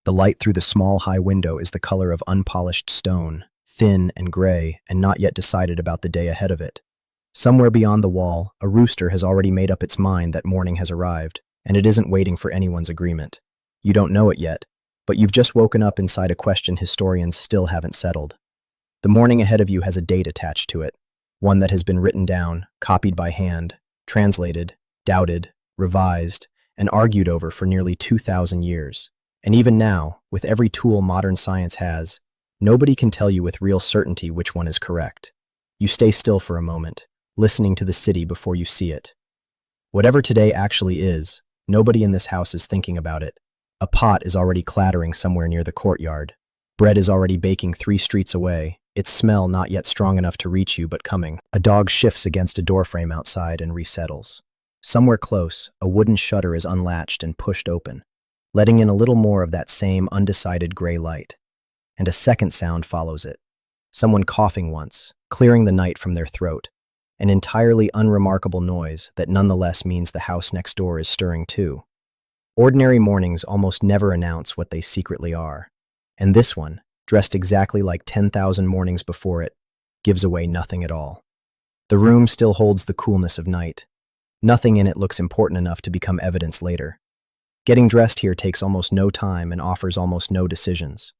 The light through the small, high window is the color of unpolished stone, thin and gray, and not yet decided about the day ahead of it. Somewhere beyond the wall, a rooster has already made up its mind that morning has arrived, and it isn't waiting for anyone's agreement. You don't know it yet, but you've just woken up inside a question historians still haven't settled. The morning ahead of you has a date attached to it, one that has been written down, copied by hand, translated, doubted, revised, and argued over for nearly 2,000 years. And even now, with every tool modern science has, nobody can tell you with real certainty which one is correct. You stay still for a moment, listening to the city before you see it. Whatever today actually is, nobody in this house is thinking about it. A pot is already clattering somewhere near the courtyard. Bread is already baking 3 streets away, its smell not yet strong enough to reach you but coming. A dog shifts against a doorframe outside and resettles. Somewhere close, a wooden shutter is unlatched and pushed open, letting in a little more of that same undecided gray light. And a second sound follows it. Someone coughing once, clearing the night from their throat. An entirely unremarkable noise that nonetheless means the house next door is stirring too. Ordinary mornings almost never announce what they secretly are. And this one, dressed exactly like 10,000 mornings before it, gives away nothing at all. The room still holds the coolness of night. Nothing in it looks important enough to become evidence later. Getting dressed here takes almost no time and offers almost no decisions.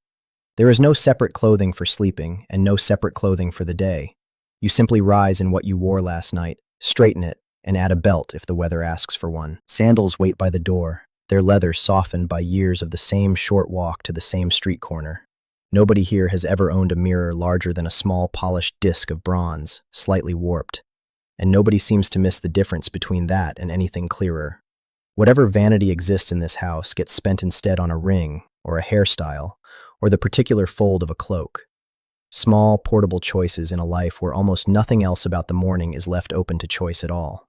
There is no separate clothing for sleeping and no separate clothing for the day. You simply rise in what you wore last night, straighten it, and add a belt if the weather asks for one. Sandals wait by the door, their leather softened by years of the same short walk to the same street corner. Nobody here has ever owned a mirror larger than a small polished disc of bronze, slightly warped. And nobody seems to miss the difference between that and anything clearer. Whatever vanity exists in this house gets spent instead on a ring, or a hairstyle, or the particular fold of a cloak. Small, portable choices in a life where almost nothing else about the morning is left open to choice at all.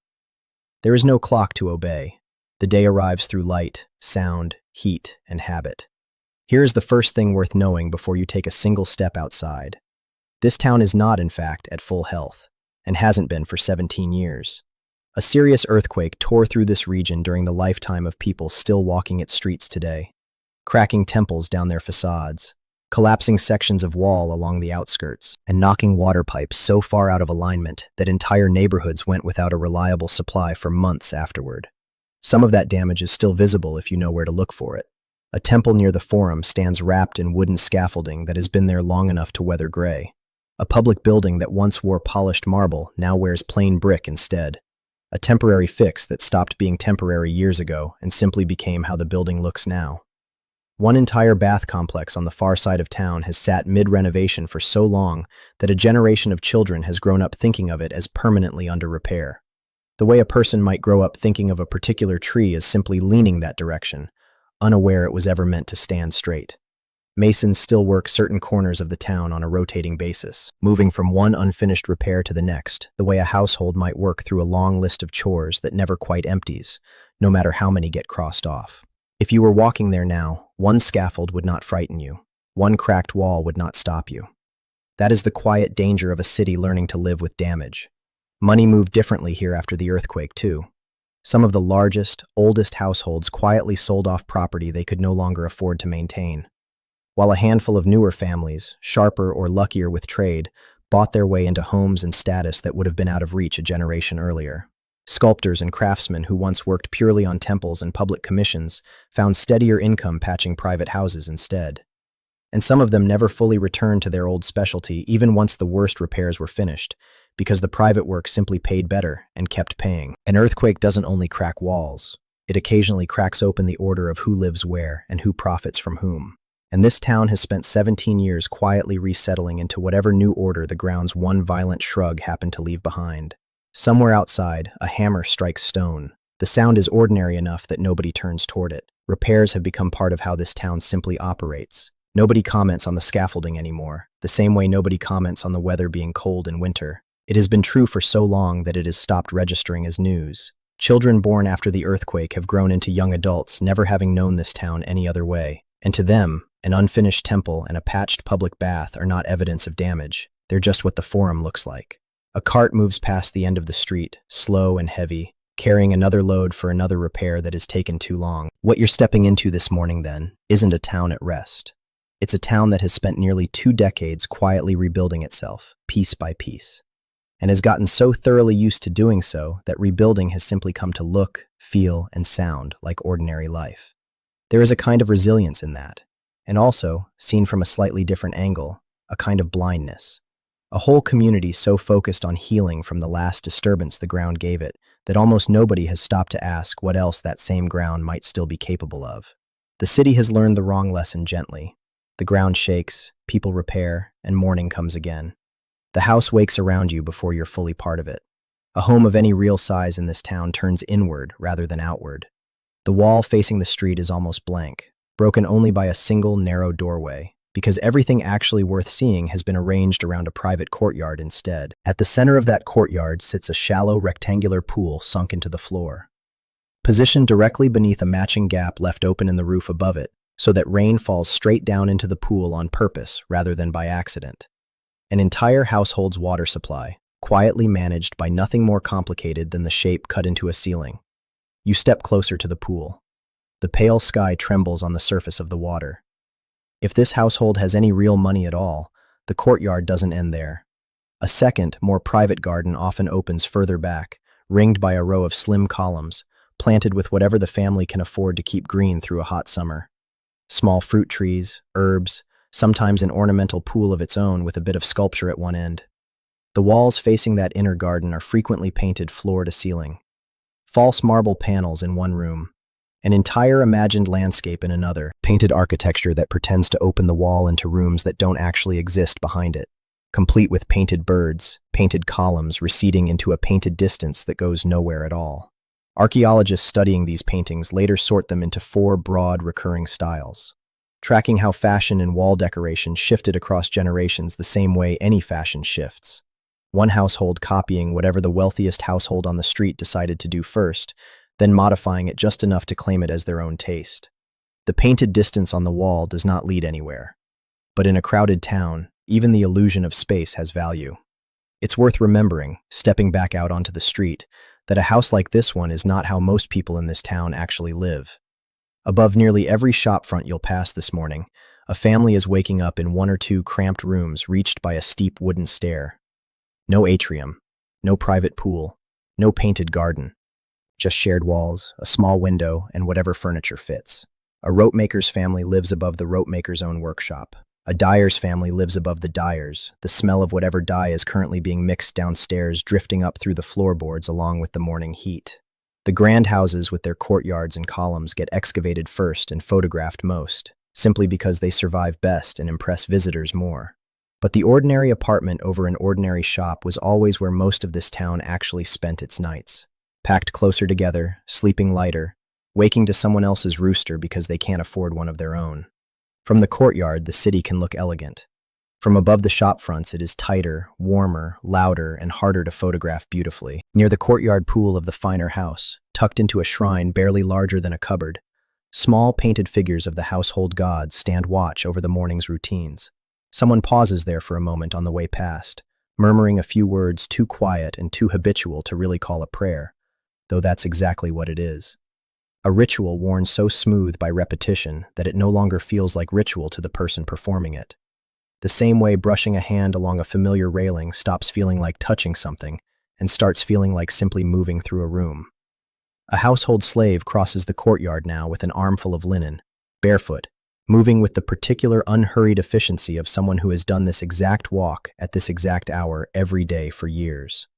There is no clock to obey. The day arrives through light, sound, heat, and habit. Here is the first thing worth knowing before you take a single step outside. This town is not, in fact, at full health, and hasn't been for 17 years. A serious earthquake tore through this region during the lifetime of people still walking its streets today, cracking temples down their facades, collapsing sections of wall along the outskirts, and knocking water pipes so far out of alignment that entire neighborhoods went without a reliable supply for months afterward. Some of that damage is still visible if you know where to look for it. A temple near the Forum stands wrapped in wooden scaffolding that has been there long enough to weather gray. A public building that once wore polished marble now wears plain brick instead. A temporary fix that stopped being temporary years ago and simply became how the building looks now. One entire bath complex on the far side of town has sat mid-renovation for so long that a generation of children has grown up thinking of it as permanently under repair. The way a person might grow up thinking of a particular tree as simply leaning that direction, unaware it was ever meant to stand straight. Masons still work certain corners of the town on a rotating basis, moving from one unfinished repair to the next, the way a household might work through a long list of chores that never quite empties, no matter how many get crossed off. If you were walking there now, one scaffold would not frighten you. One cracked wall would not stop you. That is the quiet danger of a city learning to live with damage. Money moved differently here after the earthquake, too. Some of the largest, oldest households quietly sold off property they could no longer afford to maintain, while a handful of newer families, sharper or luckier with trade, bought their way into homes and status that would have been out of reach a generation earlier. Sculptors and craftsmen who once worked purely on temples and public commissions found steadier income patching private houses instead. And some of them never fully returned to their old specialty even once the worst repairs were finished, because the private work simply paid better and kept paying. An earthquake doesn't only crack walls, it occasionally cracks open the order of who lives where and who profits from whom. And this town has spent 17 years quietly resettling into whatever new order the ground's one violent shrug happened to leave behind. Somewhere outside, a hammer strikes stone. The sound is ordinary enough that nobody turns toward it. Repairs have become part of how this town simply operates. Nobody comments on the scaffolding anymore, the same way nobody comments on the weather being cold in winter. It has been true for so long that it has stopped registering as news. Children born after the earthquake have grown into young adults, never having known this town any other way. And to them, an unfinished temple and a patched public bath are not evidence of damage. They're just what the Forum looks like. A cart moves past the end of the street, slow and heavy, carrying another load for another repair that has taken too long. What you're stepping into this morning, then, isn't a town at rest. It's a town that has spent nearly 2 decades quietly rebuilding itself, piece by piece, and has gotten so thoroughly used to doing so that rebuilding has simply come to look, feel, and sound like ordinary life. There is a kind of resilience in that, and also, seen from a slightly different angle, a kind of blindness. A whole community so focused on healing from the last disturbance the ground gave it that almost nobody has stopped to ask what else that same ground might still be capable of. The city has learned the wrong lesson gently. The ground shakes, people repair, and morning comes again. The house wakes around you before you're fully part of it. A home of any real size in this town turns inward rather than outward. The wall facing the street is almost blank, broken only by a single narrow doorway, because everything actually worth seeing has been arranged around a private courtyard instead. At the center of that courtyard sits a shallow rectangular pool sunk into the floor. Positioned directly beneath a matching gap left open in the roof above it, so that rain falls straight down into the pool on purpose rather than by accident. An entire household's water supply, quietly managed by nothing more complicated than the shape cut into a ceiling. You step closer to the pool. The pale sky trembles on the surface of the water. If this household has any real money at all, the courtyard doesn't end there. A second, more private garden often opens further back, ringed by a row of slim columns, planted with whatever the family can afford to keep green through a hot summer. Small fruit trees, herbs, sometimes an ornamental pool of its own with a bit of sculpture at one end. The walls facing that inner garden are frequently painted floor to ceiling. False marble panels in one room, an entire imagined landscape in another, painted architecture that pretends to open the wall into rooms that don't actually exist behind it, complete with painted birds, painted columns receding into a painted distance that goes nowhere at all. Archaeologists studying these paintings later sort them into 4 broad recurring styles, tracking how fashion and wall decoration shifted across generations the same way any fashion shifts. One household copying whatever the wealthiest household on the street decided to do first, then modifying it just enough to claim it as their own taste. The painted distance on the wall does not lead anywhere. But in a crowded town, even the illusion of space has value. It's worth remembering, stepping back out onto the street, that a house like this one is not how most people in this town actually live. Above nearly every shopfront you'll pass this morning, a family is waking up in 1 or 2 cramped rooms reached by a steep wooden stair. No atrium, no private pool, no painted garden. Just shared walls, a small window, and whatever furniture fits. A ropemaker's family lives above the ropemaker's own workshop. A dyer's family lives above the dyers, the smell of whatever dye is currently being mixed downstairs drifting up through the floorboards along with the morning heat. The grand houses with their courtyards and columns get excavated first and photographed most, simply because they survive best and impress visitors more. But the ordinary apartment over an ordinary shop was always where most of this town actually spent its nights. Packed closer together, sleeping lighter, waking to someone else's rooster because they can't afford one of their own. From the courtyard, the city can look elegant. From above the shop fronts, it is tighter, warmer, louder, and harder to photograph beautifully. Near the courtyard pool of the finer house, tucked into a shrine barely larger than a cupboard, small painted figures of the household gods stand watch over the morning's routines. Someone pauses there for a moment on the way past, murmuring a few words too quiet and too habitual to really call a prayer, though that's exactly what it is. A ritual worn so smooth by repetition that it no longer feels like ritual to the person performing it. The same way brushing a hand along a familiar railing stops feeling like touching something and starts feeling like simply moving through a room. A household slave crosses the courtyard now with an armful of linen, barefoot, moving with the particular unhurried efficiency of someone who has done this exact walk at this exact hour every day for years.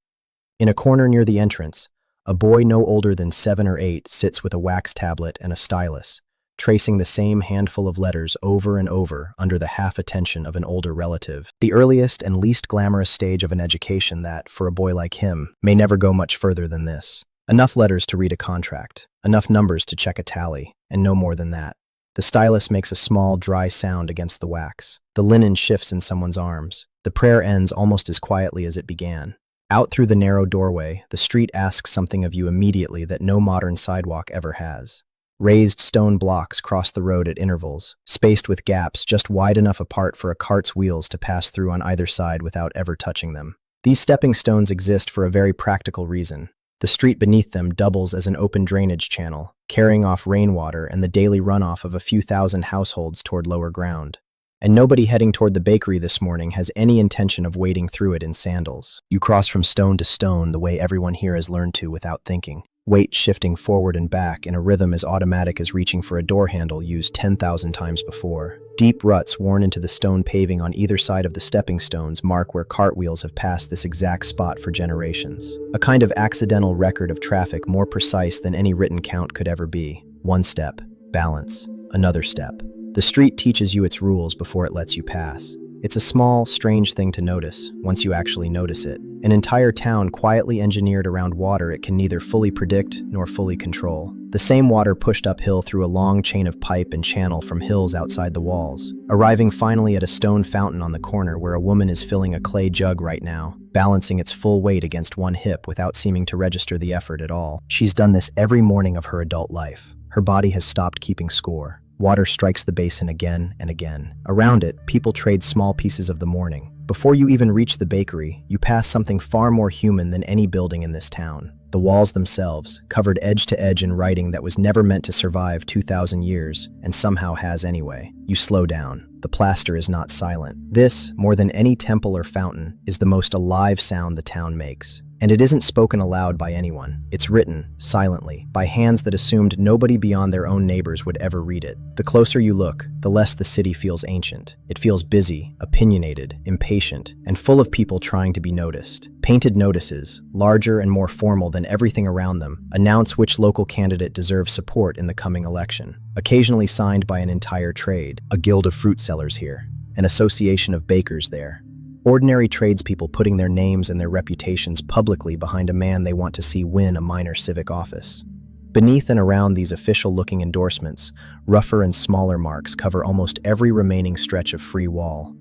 In a corner near the entrance, a boy no older than 7 or 8 sits with a wax tablet and a stylus, tracing the same handful of letters over and over under the half-attention of an older relative. The earliest and least glamorous stage of an education that, for a boy like him, may never go much further than this. Enough letters to read a contract, enough numbers to check a tally, and no more than that. The stylus makes a small, dry sound against the wax. The linen shifts in someone's arms. The prayer ends almost as quietly as it began. Out through the narrow doorway, the street asks something of you immediately that no modern sidewalk ever has. Raised stone blocks cross the road at intervals, spaced with gaps just wide enough apart for a cart's wheels to pass through on either side without ever touching them. These stepping stones exist for a very practical reason. The street beneath them doubles as an open drainage channel, carrying off rainwater and the daily runoff of a few thousand households toward lower ground. And nobody heading toward the bakery this morning has any intention of wading through it in sandals. You cross from stone to stone the way everyone here has learned to without thinking, weight shifting forward and back in a rhythm as automatic as reaching for a door handle used 10,000 times before. Deep ruts worn into the stone paving on either side of the stepping stones mark where cartwheels have passed this exact spot for generations. A kind of accidental record of traffic more precise than any written count could ever be. One step, balance, another step. The street teaches you its rules before it lets you pass. It's a small, strange thing to notice, once you actually notice it. An entire town quietly engineered around water it can neither fully predict nor fully control. The same water pushed uphill through a long chain of pipe and channel from hills outside the walls, arriving finally at a stone fountain on the corner where a woman is filling a clay jug right now, balancing its full weight against one hip without seeming to register the effort at all. She's done this every morning of her adult life. Her body has stopped keeping score. Water strikes the basin again and again. Around it, people trade small pieces of the morning. Before you even reach the bakery, you pass something far more human than any building in this town. The walls themselves, covered edge to edge in writing that was never meant to survive 2,000 years, and somehow has anyway. You slow down. The plaster is not silent. This, more than any temple or fountain, is the most alive sound the town makes. And it isn't spoken aloud by anyone. It's written, silently, by hands that assumed nobody beyond their own neighbors would ever read it. The closer you look, the less the city feels ancient. It feels busy, opinionated, impatient, and full of people trying to be noticed. Painted notices, larger and more formal than everything around them, announce which local candidate deserves support in the coming election. Occasionally signed by an entire trade, a guild of fruit sellers here, an association of bakers there. Ordinary tradespeople putting their names and their reputations publicly behind a man they want to see win a minor civic office. Beneath and around these official-looking endorsements, rougher and smaller marks cover almost every remaining stretch of free wall.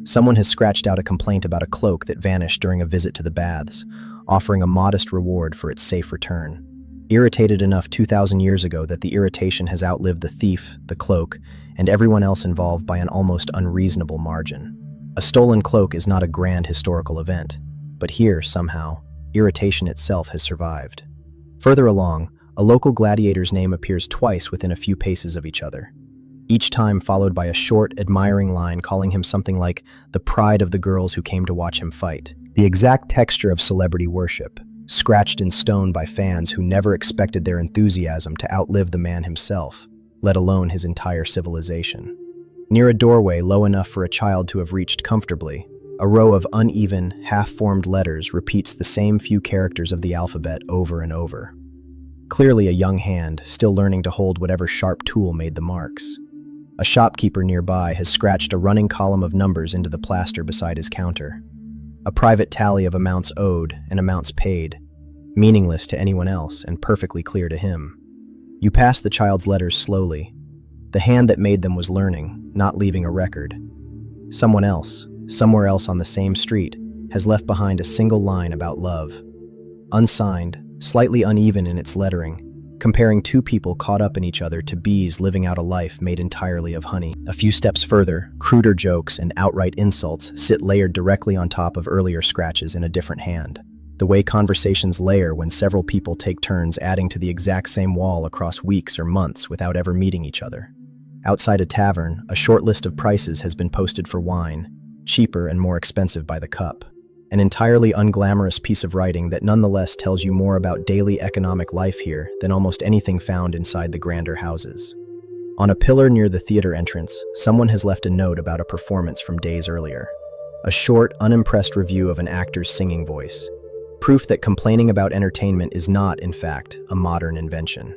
Someone has scratched out a complaint about a cloak that vanished during a visit to the baths, offering a modest reward for its safe return. Irritated enough 2,000 years ago that the irritation has outlived the thief, the cloak, and everyone else involved by an almost unreasonable margin. A stolen cloak is not a grand historical event, but here, somehow, irritation itself has survived. Further along, a local gladiator's name appears twice within a few paces of each other, each time followed by a short, admiring line calling him something like the pride of the girls who came to watch him fight. The exact texture of celebrity worship, scratched in stone by fans who never expected their enthusiasm to outlive the man himself, let alone his entire civilization. Near a doorway low enough for a child to have reached comfortably, a row of uneven, half-formed letters repeats the same few characters of the alphabet over and over. Clearly a young hand, still learning to hold whatever sharp tool made the marks. A shopkeeper nearby has scratched a running column of numbers into the plaster beside his counter. A private tally of amounts owed and amounts paid, meaningless to anyone else and perfectly clear to him. You pass the child's letters slowly. The hand that made them was learning, not leaving a record. Someone else, somewhere else on the same street, has left behind a single line about love. Unsigned, slightly uneven in its lettering, comparing two people caught up in each other to bees living out a life made entirely of honey. A few steps further, cruder jokes and outright insults sit layered directly on top of earlier scratches in a different hand. The way conversations layer when several people take turns adding to the exact same wall across weeks or months without ever meeting each other. Outside a tavern, a short list of prices has been posted for wine, cheaper and more expensive by the cup. An entirely unglamorous piece of writing that nonetheless tells you more about daily economic life here than almost anything found inside the grander houses. On a pillar near the theater entrance, someone has left a note about a performance from days earlier. A short, unimpressed review of an actor's singing voice. Proof that complaining about entertainment is not, in fact, a modern invention.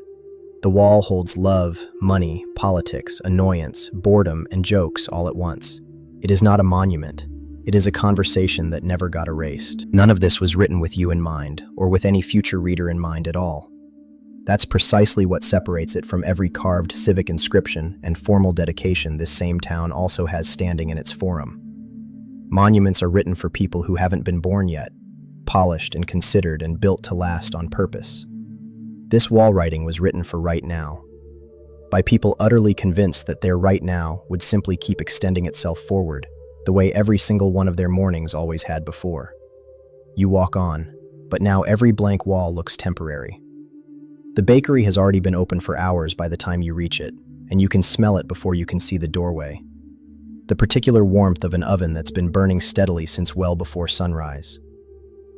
The wall holds love, money, politics, annoyance, boredom, and jokes all at once. It is not a monument. It is a conversation that never got erased. None of this was written with you in mind, or with any future reader in mind at all. That's precisely what separates it from every carved civic inscription and formal dedication this same town also has standing in its forum. Monuments are written for people who haven't been born yet, polished and considered and built to last on purpose. This wall writing was written for right now, by people utterly convinced that their right now would simply keep extending itself forward, the way every single one of their mornings always had before. You walk on, but now every blank wall looks temporary. The bakery has already been open for hours by the time you reach it, and you can smell it before you can see the doorway. The particular warmth of an oven that's been burning steadily since well before sunrise.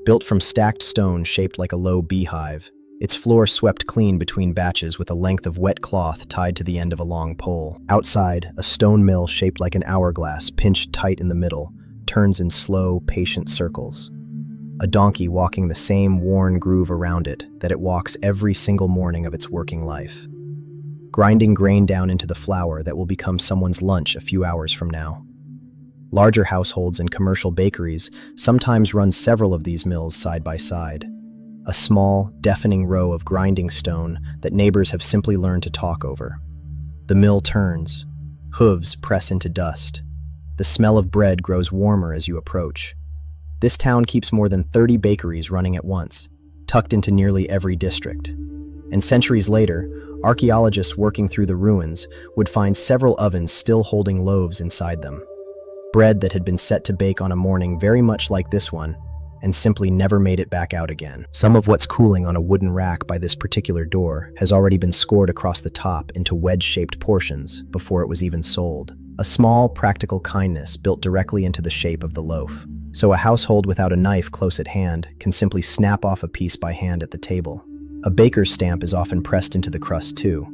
Built from stacked stone shaped like a low beehive, its floor swept clean between batches with a length of wet cloth tied to the end of a long pole. Outside, a stone mill shaped like an hourglass, pinched tight in the middle, turns in slow, patient circles. A donkey walking the same worn groove around it that it walks every single morning of its working life. Grinding grain down into the flour that will become someone's lunch a few hours from now. Larger households and commercial bakeries sometimes run several of these mills side by side. A small, deafening row of grinding stone that neighbors have simply learned to talk over. The mill turns. Hooves press into dust. The smell of bread grows warmer as you approach. This town keeps more than 30 bakeries running at once, tucked into nearly every district. And centuries later, archaeologists working through the ruins would find several ovens still holding loaves inside them. Bread that had been set to bake on a morning very much like this one, and simply never made it back out again. Some of what's cooling on a wooden rack by this particular door has already been scored across the top into wedge-shaped portions before it was even sold. A small, practical kindness built directly into the shape of the loaf. So a household without a knife close at hand can simply snap off a piece by hand at the table. A baker's stamp is often pressed into the crust too.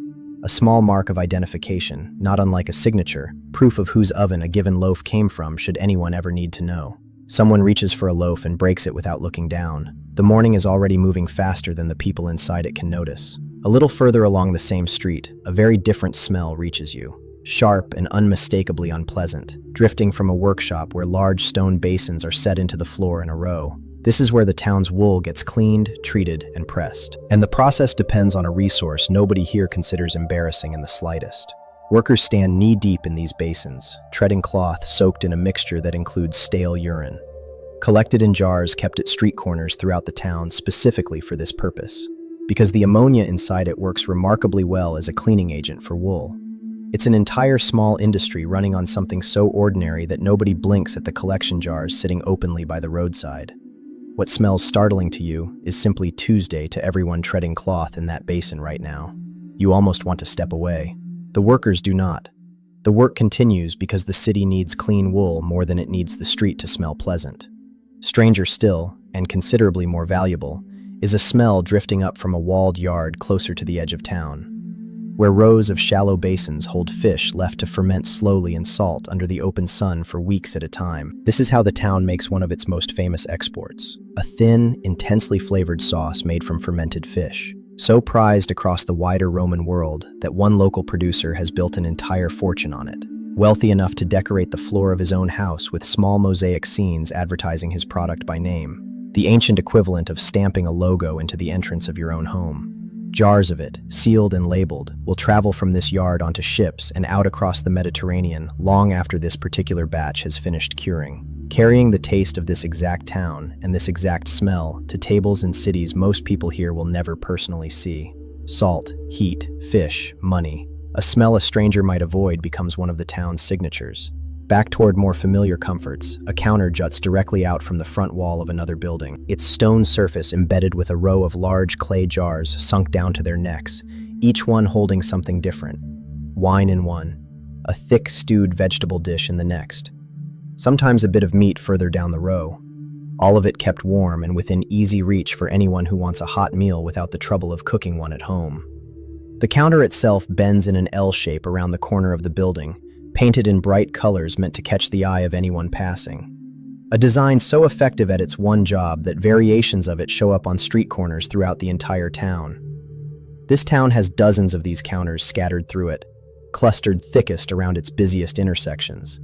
A small mark of identification, not unlike a signature, proof of whose oven a given loaf came from should anyone ever need to know. Someone reaches for a loaf and breaks it without looking down. The morning is already moving faster than the people inside it can notice. A little further along the same street, a very different smell reaches you. Sharp and unmistakably unpleasant, drifting from a workshop where large stone basins are set into the floor in a row. This is where the town's wool gets cleaned, treated, and pressed. And the process depends on a resource nobody here considers embarrassing in the slightest. Workers stand knee-deep in these basins, treading cloth soaked in a mixture that includes stale urine. Collected in jars kept at street corners throughout the town specifically for this purpose, because the ammonia inside it works remarkably well as a cleaning agent for wool. It's an entire small industry running on something so ordinary that nobody blinks at the collection jars sitting openly by the roadside. What smells startling to you is simply Tuesday to everyone treading cloth in that basin right now. You almost want to step away. The workers do not. The work continues because the city needs clean wool more than it needs the street to smell pleasant. Stranger still, and considerably more valuable, is a smell drifting up from a walled yard closer to the edge of town, where rows of shallow basins hold fish left to ferment slowly in salt under the open sun for weeks at a time. This is how the town makes one of its most famous exports, a thin, intensely flavored sauce made from fermented fish. So prized across the wider Roman world that one local producer has built an entire fortune on it, wealthy enough to decorate the floor of his own house with small mosaic scenes advertising his product by name, the ancient equivalent of stamping a logo into the entrance of your own home. Jars of it, sealed and labeled, will travel from this yard onto ships and out across the Mediterranean long after this particular batch has finished curing, carrying the taste of this exact town and this exact smell to tables in cities most people here will never personally see. Salt, heat, fish, money. A smell a stranger might avoid becomes one of the town's signatures. Back toward more familiar comforts, a counter juts directly out from the front wall of another building, its stone surface embedded with a row of large clay jars sunk down to their necks, each one holding something different. Wine in one, a thick stewed vegetable dish in the next. Sometimes a bit of meat further down the row. All of it kept warm and within easy reach for anyone who wants a hot meal without the trouble of cooking one at home. The counter itself bends in an L shape around the corner of the building, painted in bright colors meant to catch the eye of anyone passing. A design so effective at its one job that variations of it show up on street corners throughout the entire town. This town has dozens of these counters scattered through it, clustered thickest around its busiest intersections.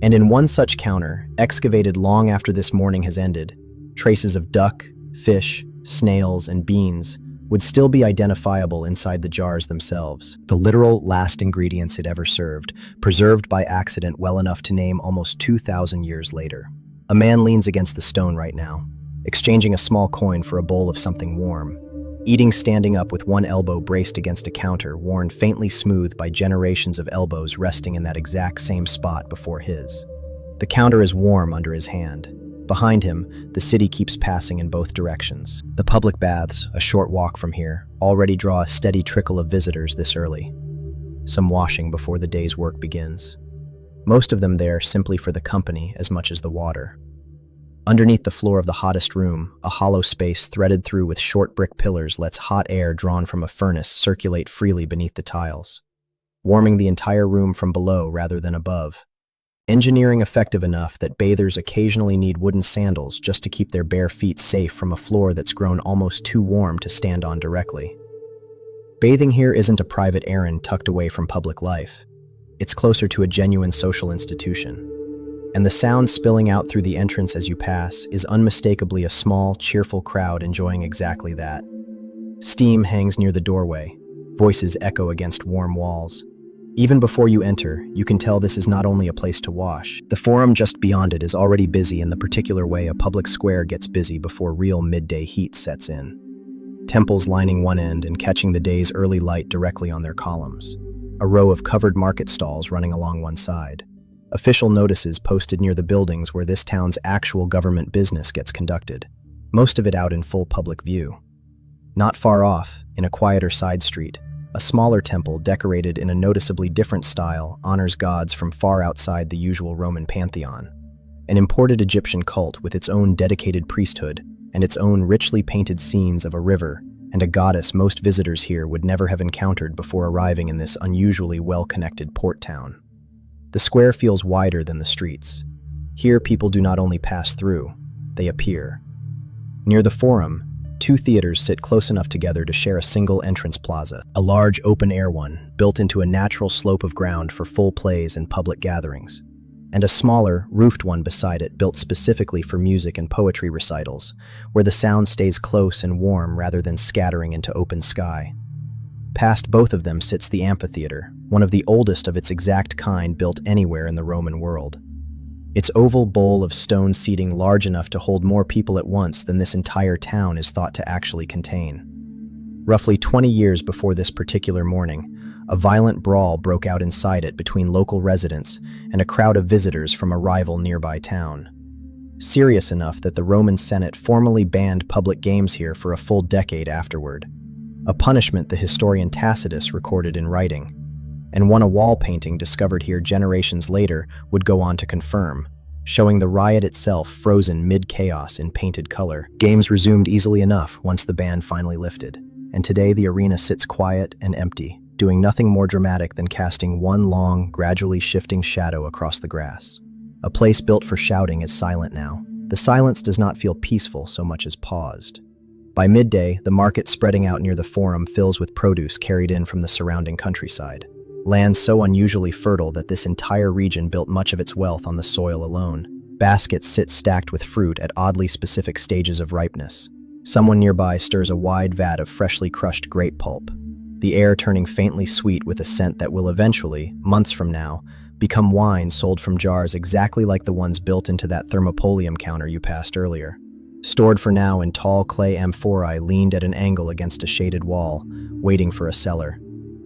And in one such counter, excavated long after this morning has ended, traces of duck, fish, snails, and beans would still be identifiable inside the jars themselves. The literal last ingredients it ever served, preserved by accident well enough to name almost 2,000 years later. A man leans against the stone right now, exchanging a small coin for a bowl of something warm, eating standing up with one elbow braced against a counter worn faintly smooth by generations of elbows resting in that exact same spot before his. The counter is warm under his hand, Behind him, the city keeps passing in both directions. The public baths, a short walk from here, already draw a steady trickle of visitors this early. Some washing before the day's work begins. Most of them there simply for the company as much as the water. Underneath the floor of the hottest room, a hollow space threaded through with short brick pillars lets hot air drawn from a furnace circulate freely beneath the tiles, warming the entire room from below rather than above. Engineering effective enough that bathers occasionally need wooden sandals just to keep their bare feet safe from a floor that's grown almost too warm to stand on directly. Bathing here isn't a private errand tucked away from public life. It's closer to a genuine social institution. And the sound spilling out through the entrance as you pass is unmistakably a small, cheerful crowd enjoying exactly that. Steam hangs near the doorway. Voices echo against warm walls. Even before you enter, you can tell this is not only a place to wash. The forum just beyond it is already busy in the particular way a public square gets busy before real midday heat sets in. Temples lining one end and catching the day's early light directly on their columns. A row of covered market stalls running along one side. Official notices posted near the buildings where this town's actual government business gets conducted, most of it out in full public view. Not far off, in a quieter side street, a smaller temple decorated in a noticeably different style honors gods from far outside the usual Roman pantheon. An imported Egyptian cult with its own dedicated priesthood and its own richly painted scenes of a river and a goddess most visitors here would never have encountered before arriving in this unusually well-connected port town. The square feels wider than the streets. Here people do not only pass through, they appear. Near the forum, two theaters sit close enough together to share a single entrance plaza, a large open-air one built into a natural slope of ground for full plays and public gatherings, and a smaller, roofed one beside it built specifically for music and poetry recitals, where the sound stays close and warm rather than scattering into open sky. Past both of them sits the amphitheater, one of the oldest of its exact kind built anywhere in the Roman world. Its oval bowl of stone seating large enough to hold more people at once than this entire town is thought to actually contain. Roughly 20 years before this particular morning, a violent brawl broke out inside it between local residents and a crowd of visitors from a rival nearby town. Serious enough that the Roman Senate formally banned public games here for a full decade afterward, a punishment the historian Tacitus recorded in writing, and one a wall painting discovered here generations later would go on to confirm, showing the riot itself frozen mid-chaos in painted color. Games resumed easily enough once the ban finally lifted, and today the arena sits quiet and empty, doing nothing more dramatic than casting one long, gradually shifting shadow across the grass. A place built for shouting is silent now. The silence does not feel peaceful so much as paused. By midday, the market spreading out near the forum fills with produce carried in from the surrounding countryside. Land so unusually fertile that this entire region built much of its wealth on the soil alone. Baskets sit stacked with fruit at oddly specific stages of ripeness. Someone nearby stirs a wide vat of freshly crushed grape pulp, the air turning faintly sweet with a scent that will eventually, months from now, become wine sold from jars exactly like the ones built into that thermopolium counter you passed earlier. Stored for now in tall clay amphorae leaned at an angle against a shaded wall, waiting for a seller.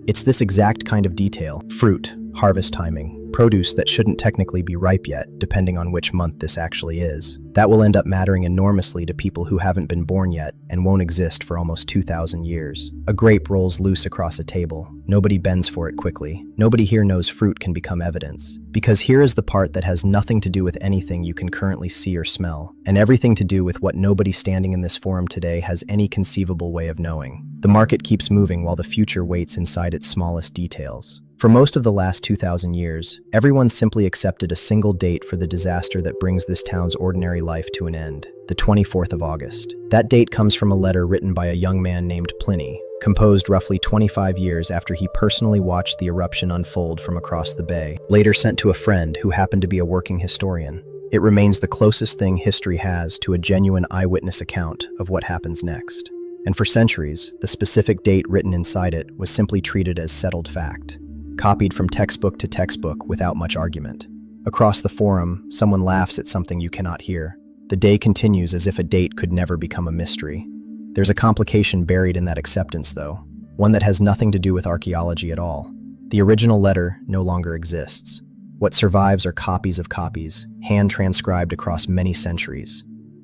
It's this exact kind of detail, fruit, harvest timing, produce that shouldn't technically be ripe yet, depending on which month this actually is, that will end up mattering enormously to people who haven't been born yet and won't exist for almost 2,000 years. A grape rolls loose across a table. Nobody bends for it quickly. Nobody here knows fruit can become evidence. Because here is the part that has nothing to do with anything you can currently see or smell, and everything to do with what nobody standing in this forum today has any conceivable way of knowing. The market keeps moving while the future waits inside its smallest details. For most of the last 2,000 years, everyone simply accepted a single date for the disaster that brings this town's ordinary life to an end, the 24th of August. That date comes from a letter written by a young man named Pliny, composed roughly 25 years after he personally watched the eruption unfold from across the bay, later sent to a friend who happened to be a working historian. It remains the closest thing history has to a genuine eyewitness account of what happens next. And for centuries, the specific date written inside it was simply treated as settled fact, copied from textbook to textbook without much argument. Across the forum, someone laughs at something you cannot hear. The day continues as if a date could never become a mystery. There's a complication buried in that acceptance, though, one that has nothing to do with archaeology at all. The original letter no longer exists. What survives are copies of copies, hand-transcribed across many centuries,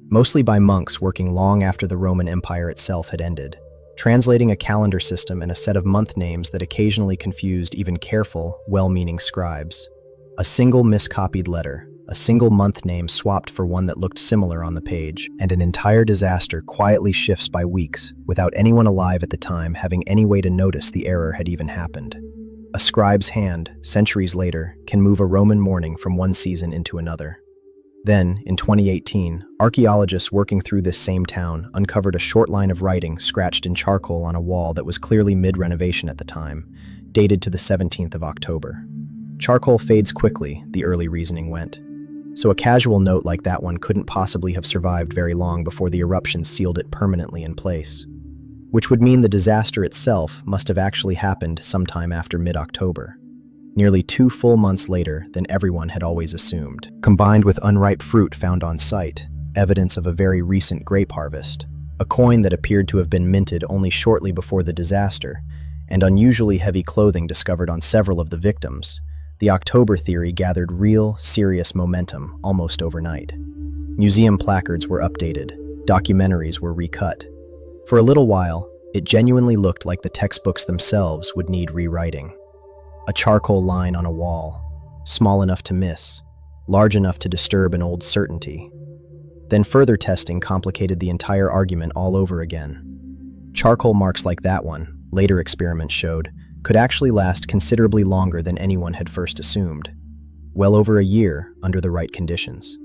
mostly by monks working long after the Roman Empire itself had ended, translating a calendar system and a set of month names that occasionally confused even careful, well-meaning scribes. A single miscopied letter, a single month name swapped for one that looked similar on the page, and an entire disaster quietly shifts by weeks, without anyone alive at the time having any way to notice the error had even happened. A scribe's hand, centuries later, can move a Roman morning from one season into another. Then, in 2018, archaeologists working through this same town uncovered a short line of writing scratched in charcoal on a wall that was clearly mid-renovation at the time, dated to the 17th of October. Charcoal fades quickly, the early reasoning went. So a casual note like that one couldn't possibly have survived very long before the eruption sealed it permanently in place. Which would mean the disaster itself must have actually happened sometime after mid-October, nearly 2 full months later than everyone had always assumed. Combined with unripe fruit found on site, evidence of a very recent grape harvest, a coin that appeared to have been minted only shortly before the disaster, and unusually heavy clothing discovered on several of the victims, the October theory gathered real, serious momentum almost overnight. Museum placards were updated, documentaries were recut. For a little while, it genuinely looked like the textbooks themselves would need rewriting. A charcoal line on a wall, small enough to miss, large enough to disturb an old certainty. Then further testing complicated the entire argument all over again. Charcoal marks like that one, later experiments showed, could actually last considerably longer than anyone had first assumed. Well over a year under the right conditions.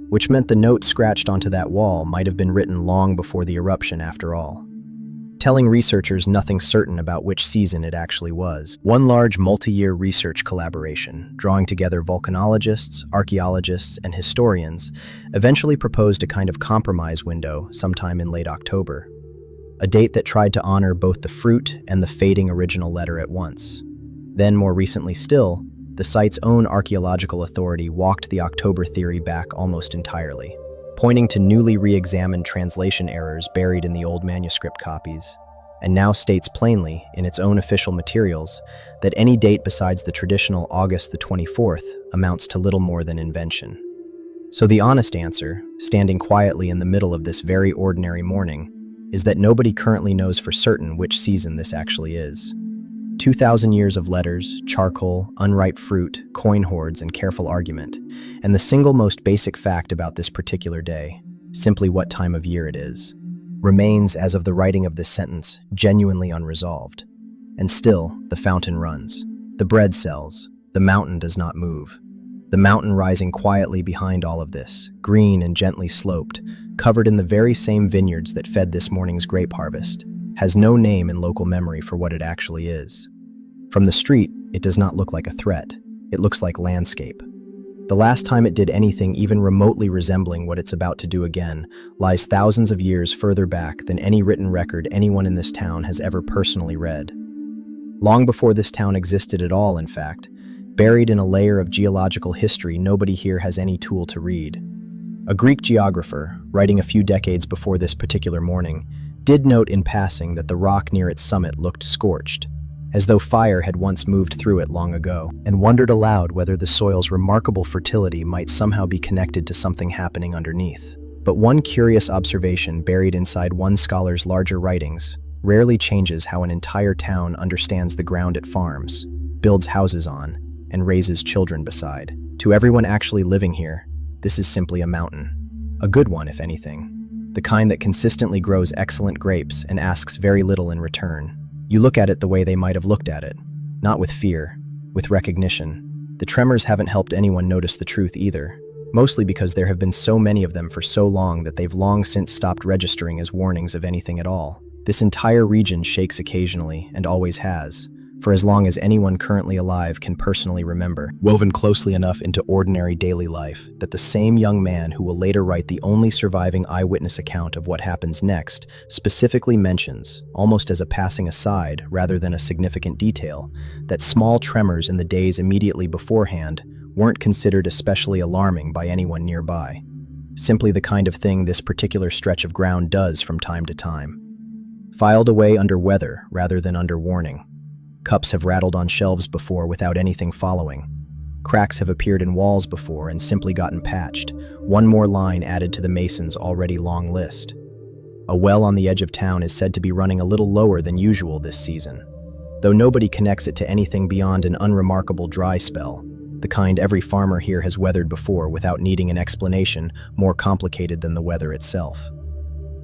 Which meant the note scratched onto that wall might have been written long before the eruption after all. Telling researchers nothing certain about which season it actually was. One large multi-year research collaboration, drawing together volcanologists, archaeologists, and historians, eventually proposed a kind of compromise window sometime in late October. A date that tried to honor both the fruit and the fading original letter at once. Then, more recently still, the site's own archaeological authority walked the October theory back almost entirely, pointing to newly re-examined translation errors buried in the old manuscript copies, and now states plainly, in its own official materials, that any date besides the traditional August the 24th amounts to little more than invention. So the honest answer, standing quietly in the middle of this very ordinary morning, is that nobody currently knows for certain which season this actually is. 2,000 years of letters, charcoal, unripe fruit, coin hoards, and careful argument, and the single most basic fact about this particular day, simply what time of year it is, remains, as of the writing of this sentence, genuinely unresolved. And still, the fountain runs. The bread sells. The mountain does not move. The mountain rising quietly behind all of this, green and gently sloped, covered in the very same vineyards that fed this morning's grape harvest, has no name in local memory for what it actually is. From the street, it does not look like a threat. It looks like landscape. The last time it did anything even remotely resembling what it's about to do again lies thousands of years further back than any written record anyone in this town has ever personally read. Long before this town existed at all, in fact, buried in a layer of geological history nobody here has any tool to read. A Greek geographer, writing a few decades before this particular morning, did note in passing that the rock near its summit looked scorched, as though fire had once moved through it long ago, and wondered aloud whether the soil's remarkable fertility might somehow be connected to something happening underneath. But one curious observation buried inside one scholar's larger writings rarely changes how an entire town understands the ground it farms, builds houses on, and raises children beside. To everyone actually living here, this is simply a mountain. A good one, if anything. The kind that consistently grows excellent grapes and asks very little in return. You look at it the way they might have looked at it. Not with fear, with recognition. The tremors haven't helped anyone notice the truth either, mostly because there have been so many of them for so long that they've long since stopped registering as warnings of anything at all. This entire region shakes occasionally, and always has, for as long as anyone currently alive can personally remember, woven closely enough into ordinary daily life that the same young man who will later write the only surviving eyewitness account of what happens next specifically mentions, almost as a passing aside rather than a significant detail, that small tremors in the days immediately beforehand weren't considered especially alarming by anyone nearby. Simply the kind of thing this particular stretch of ground does from time to time. Filed away under weather rather than under warning. Cups have rattled on shelves before without anything following. Cracks have appeared in walls before and simply gotten patched, one more line added to the masons' already long list. A well on the edge of town is said to be running a little lower than usual this season, though nobody connects it to anything beyond an unremarkable dry spell, the kind every farmer here has weathered before without needing an explanation more complicated than the weather itself.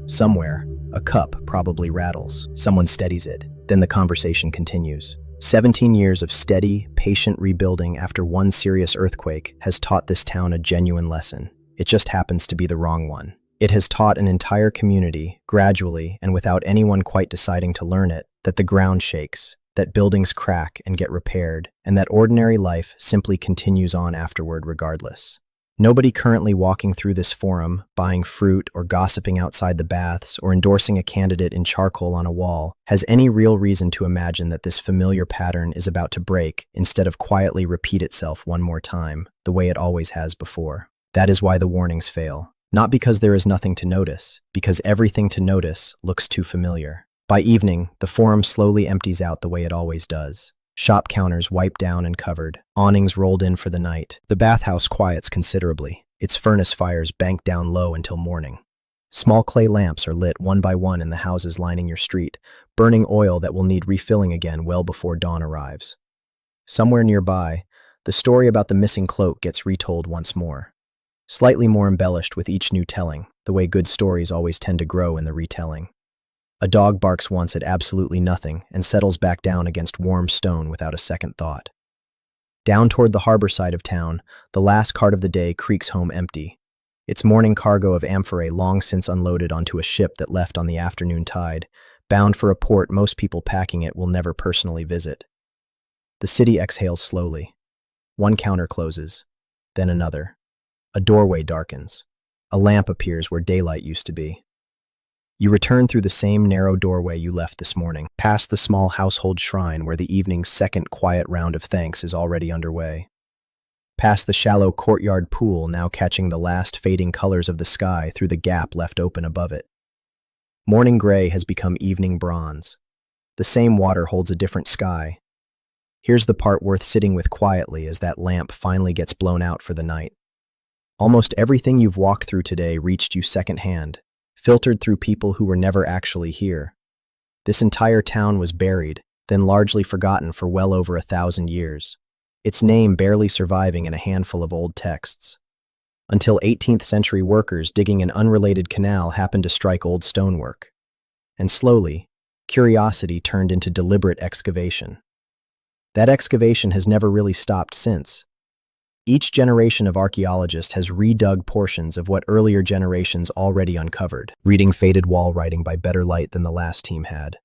Somewhere, a cup probably rattles. Someone steadies it. Then the conversation continues. 17 years of steady, patient rebuilding after one serious earthquake has taught this town a genuine lesson. It just happens to be the wrong one. It has taught an entire community, gradually and without anyone quite deciding to learn it, that the ground shakes, that buildings crack and get repaired, and that ordinary life simply continues on afterward regardless. Nobody currently walking through this forum, buying fruit or gossiping outside the baths or endorsing a candidate in charcoal on a wall, has any real reason to imagine that this familiar pattern is about to break instead of quietly repeat itself one more time, the way it always has before. That is why the warnings fail. Not because there is nothing to notice, because everything to notice looks too familiar. By evening, the forum slowly empties out the way it always does. Shop counters wiped down and covered, awnings rolled in for the night. The bathhouse quiets considerably, its furnace fires banked down low until morning. Small clay lamps are lit one by one in the houses lining your street, burning oil that will need refilling again well before dawn arrives. Somewhere nearby, the story about the missing cloak gets retold once more. Slightly more embellished with each new telling, the way good stories always tend to grow in the retelling. A dog barks once at absolutely nothing and settles back down against warm stone without a second thought. Down toward the harbor side of town, the last cart of the day creaks home empty, its morning cargo of amphorae long since unloaded onto a ship that left on the afternoon tide, bound for a port most people packing it will never personally visit. The city exhales slowly. One counter closes, then another. A doorway darkens. A lamp appears where daylight used to be. You return through the same narrow doorway you left this morning, past the small household shrine where the evening's second quiet round of thanks is already underway. Past the shallow courtyard pool now catching the last fading colors of the sky through the gap left open above it. Morning gray has become evening bronze. The same water holds a different sky. Here's the part worth sitting with quietly as that lamp finally gets blown out for the night. Almost everything you've walked through today reached you secondhand, filtered through people who were never actually here. This entire town was buried, then largely forgotten for well over 1,000 years, its name barely surviving in a handful of old texts. Until 18th century workers digging an unrelated canal happened to strike old stonework. And slowly, curiosity turned into deliberate excavation. That excavation has never really stopped since. Each generation of archaeologists has redug portions of what earlier generations already uncovered, reading faded wall writing by better light than the last team had,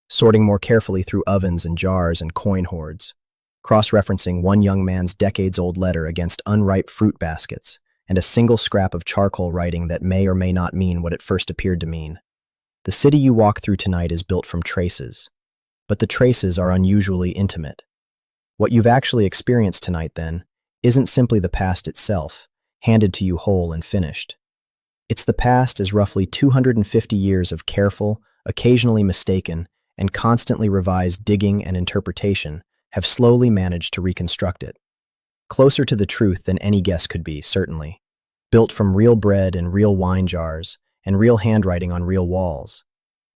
sorting more carefully through ovens and jars and coin hoards, cross-referencing one young man's decades-old letter against unripe fruit baskets and a single scrap of charcoal writing that may or may not mean what it first appeared to mean. The city you walk through tonight is built from traces, but the traces are unusually intimate. What you've actually experienced tonight, then, isn't simply the past itself, handed to you whole and finished. It's the past as roughly 250 years of careful, occasionally mistaken, and constantly revised digging and interpretation have slowly managed to reconstruct it. Closer to the truth than any guess could be, certainly. Built from real bread and real wine jars, and real handwriting on real walls.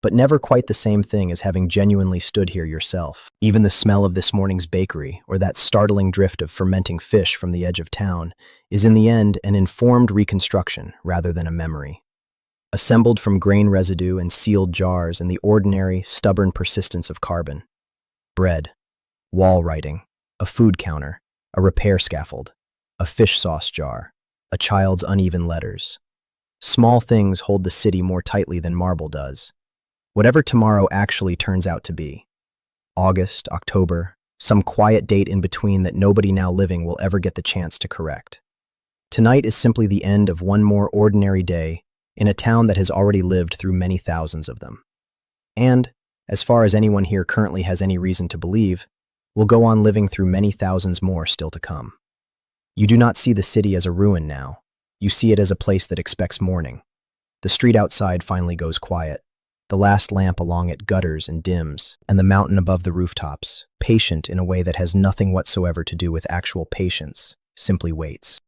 But never quite the same thing as having genuinely stood here yourself. Even the smell of this morning's bakery, or that startling drift of fermenting fish from the edge of town, is in the end an informed reconstruction rather than a memory. Assembled from grain residue and sealed jars and the ordinary, stubborn persistence of carbon. Bread, wall writing, a food counter, a repair scaffold, a fish sauce jar, a child's uneven letters. Small things hold the city more tightly than marble does. Whatever tomorrow actually turns out to be. August, October, some quiet date in between that nobody now living will ever get the chance to correct. Tonight is simply the end of one more ordinary day in a town that has already lived through many thousands of them. And, as far as anyone here currently has any reason to believe, will go on living through many thousands more still to come. You do not see the city as a ruin now. You see it as a place that expects morning. The street outside finally goes quiet. The last lamp along it gutters and dims, and the mountain above the rooftops, patient in a way that has nothing whatsoever to do with actual patience, simply waits.